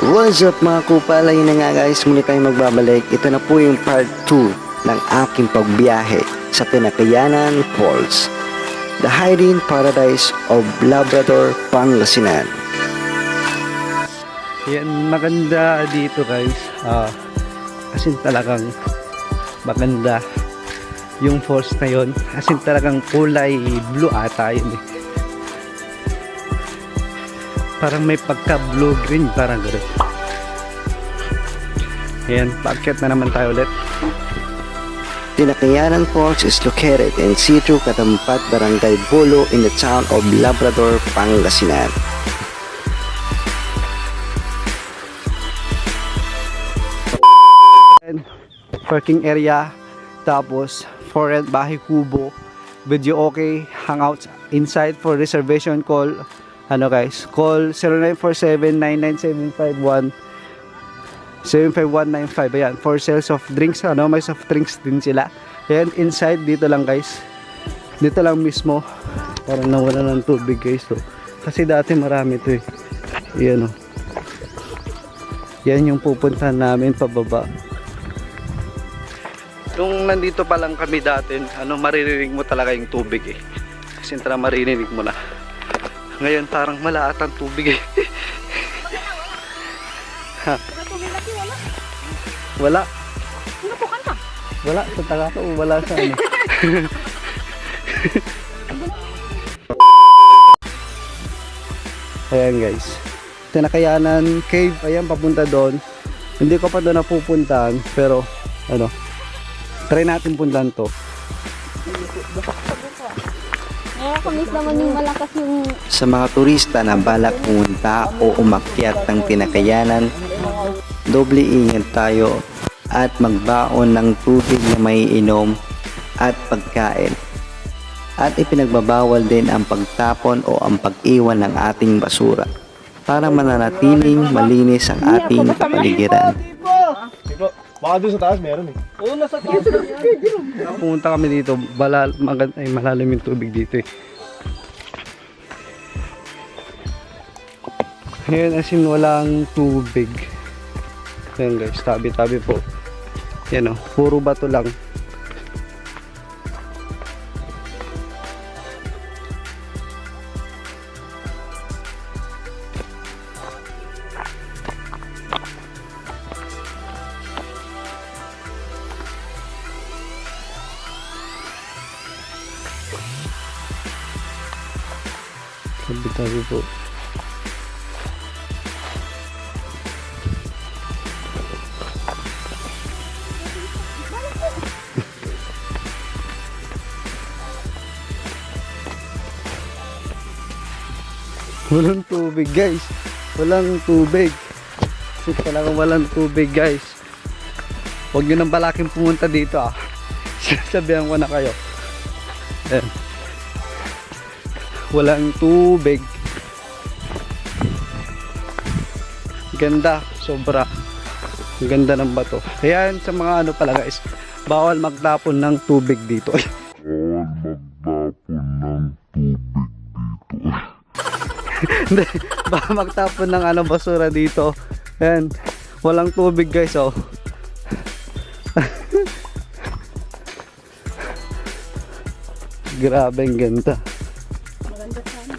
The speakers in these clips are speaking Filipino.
What's up mga kupalay na nga guys, muli tayong magbabalik. Ito na po yung part 2 ng aking pagbiyahe sa Tinakayanan Falls, the hiding paradise of Labrador Pangasinan. Yan, maganda dito guys. As in talagang maganda yung falls na yun. As in talagang kulay blue ata yun eh. Parang may pagka blue green, parang gano'n. Ayan, paakyat na naman tayo ulit. Tinakayanan Falls is located in Sitio Katampat, Barangay Bolo in the town of Labrador, Pangasinan. Parking area, tapos for rent, bahay kubo, video okay, hangouts inside. For reservation call, ano guys, call 0947-99751 75195. Ayan, for sales of drinks, ano, may soft drinks din sila. Ayan, inside, dito lang guys, dito lang mismo. Parang nawala ng tubig guys to. Kasi dati marami to eh. Ayan o, yan yung pupuntahan namin pababa. Nung nandito pa lang kami dati, ano, maririnig mo talaga yung tubig eh. Kasi tara, maririnig mo na. Ngayon parang malaat ang tubig eh. Ha? Wala. Wala, sa taga ko, wala sa ano. Ayan guys, Tinakayanan Cave, ayan papunta doon. Hindi ko pa doon napupuntahan, pero ano, try natin puntahan to. Nakakamiss naman yung malakas yung... Sa mga turista na balak pumunta o umakyat ng Tinakayanan, doble ingat tayo at magbaon ng tubig na may inom at pagkain. At ipinagbabawal din ang pagtapon o ang pag-iwan ng ating basura para mananatiling malinis ang ating kapaligiran. Baka doon sa taas meron eh. Oo, nasa taas. Pumunta kami dito, malalim yung tubig dito eh. Ayan, as in walang tubig. Ayan guys, tabi-tabi po. Ayan o, puro bato lang. Tabi-tabi po. Walang tubig guys. Walang tubig. Kasi talagang walang tubig guys. Huwag nyo nang balaking pumunta dito ah. Sabihan ko na kayo. Ayan. Walang tubig. Ganda, sobra. Ganda ng bato. Ayan, sa mga ano pala guys, bawal magtapon ng tubig dito. Bawal magtapon ng tubig dito. Hindi, baka magtapon ng ano, basura dito. Ayan, walang tubig guys oh. Grabe, ang ganda. Maganda sana.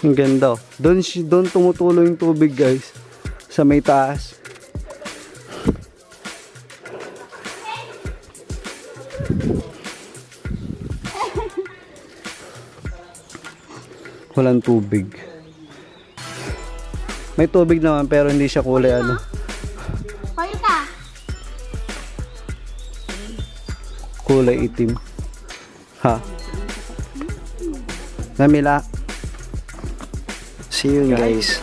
Ang ganda oh. Doon tumutulo yung tubig guys, sa may taas. Walang tubig. May tubig naman pero hindi siya kulay ano. Payo ka! Kulay itim. Ha? Namila. See you guys.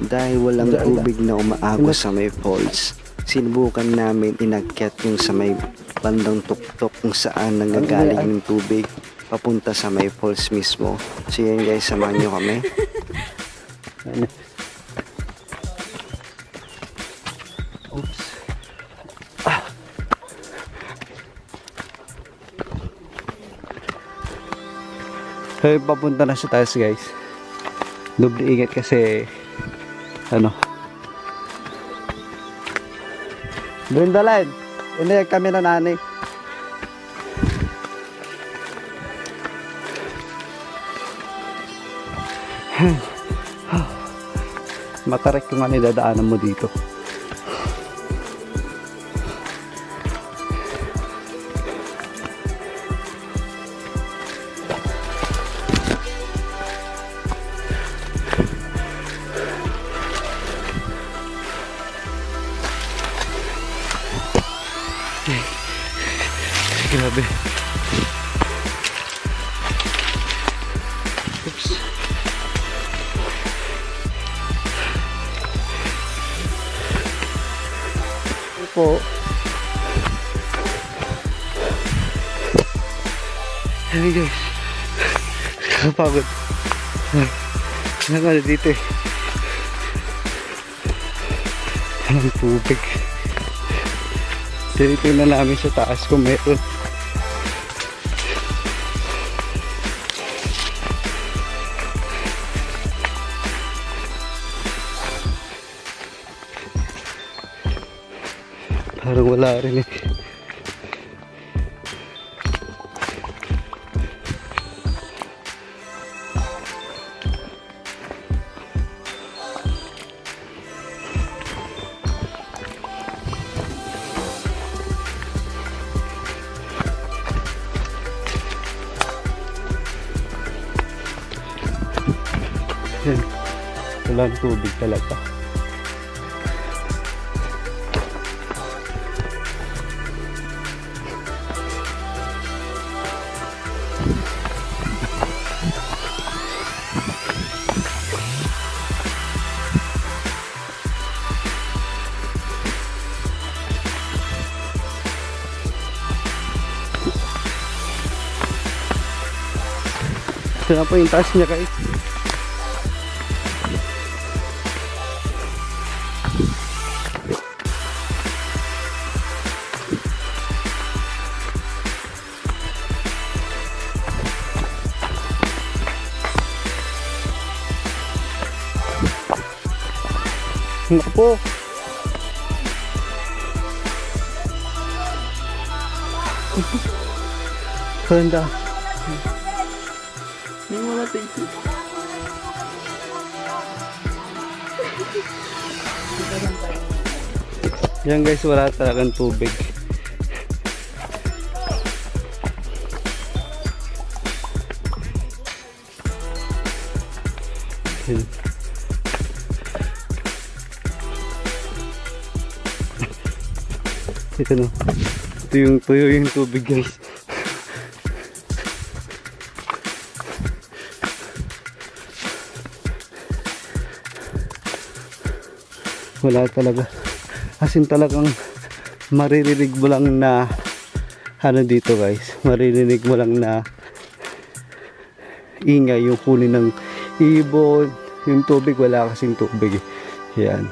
Dahil walang tubig na umaagos sa may falls, sinubukan namin inakyat yung sa may bandang tuktok kung saan nanggagaling yung tubig papunta sa may falls mismo. So yun guys, samahan nyo kami. Oops. Kaya papunta na sa taas guys. Doble ingat kasi ano. Brindalan, inayag kami na nanay. Makarek yung ano dadaanan mo dito. Grabe. Oops. Po. Hey guys. Kapagod. Ano dito eh. Walang tubig. Dito na namin sa taas kung meron. Parang wala rin eh. Yan. Walang tubig talaga. Saan po yung taas niya guys? Naku po. Ganda. May mga tito. Yan guys, wala talagang tubig. Yan. Ito no. Ito yung tuyo yung tubig guys. Wala talaga. Asin talagang maririnig mo lang na ano dito guys. Maririnig mo lang na ingay yung kunin ng ibon. Yung tubig wala kasing tubig. Yan.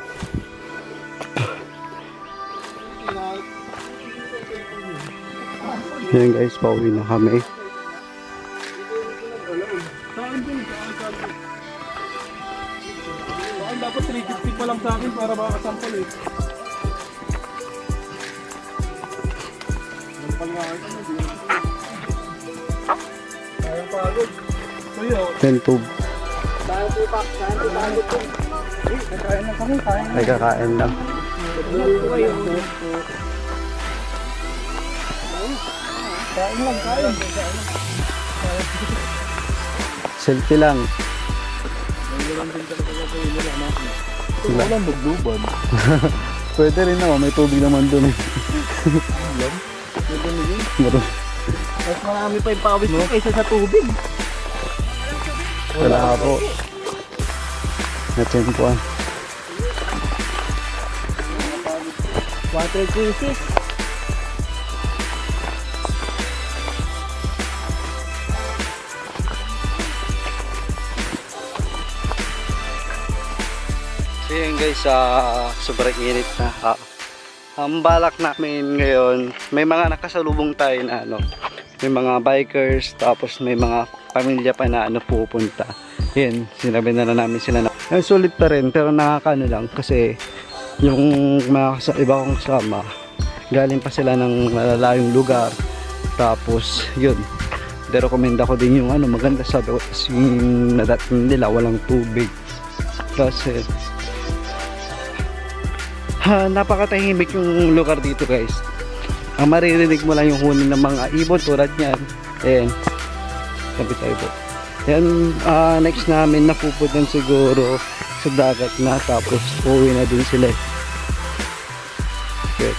Yan guys, pauwi na kami. Dapat 350 pa lang sa akin para makakasampal eh. Sayang pagod. Kuya, Tentub. Dahil po pa, dahil po pagod po. kakain lang kami, kain. Ay kakain lang. Kain lang, kain. Selfie lang. Walang lugluban. Pwede rin naman, may tubig naman dun eh. Meron. Mas marami pa yung pawis mo kaysa sa tubig. Wala po. Natempuan. Water crisis. So yun guys, sobrang init na. Ang balak namin ngayon, may mga nakasalubong tayo na ano, may mga bikers, tapos may mga pamilya pa na ano pupunta. Yan, sinabi na namin sila na sulit pa rin, pero nakakaano lang kasi yung mga iba kong kasama galing pa sila ng malalayong lugar. Tapos yun, recommend ako din yung ano maganda, sabi ko yung nadating nila walang tubig kasi napakatahimik yung lugar dito guys. Ang maririnig mo lang yung huni ng mga ibon tulad nyan. Ayan, kapit tayo po. Ayan, next namin napupuntan siguro sa dagat na, tapos uwi na din sila. Okay.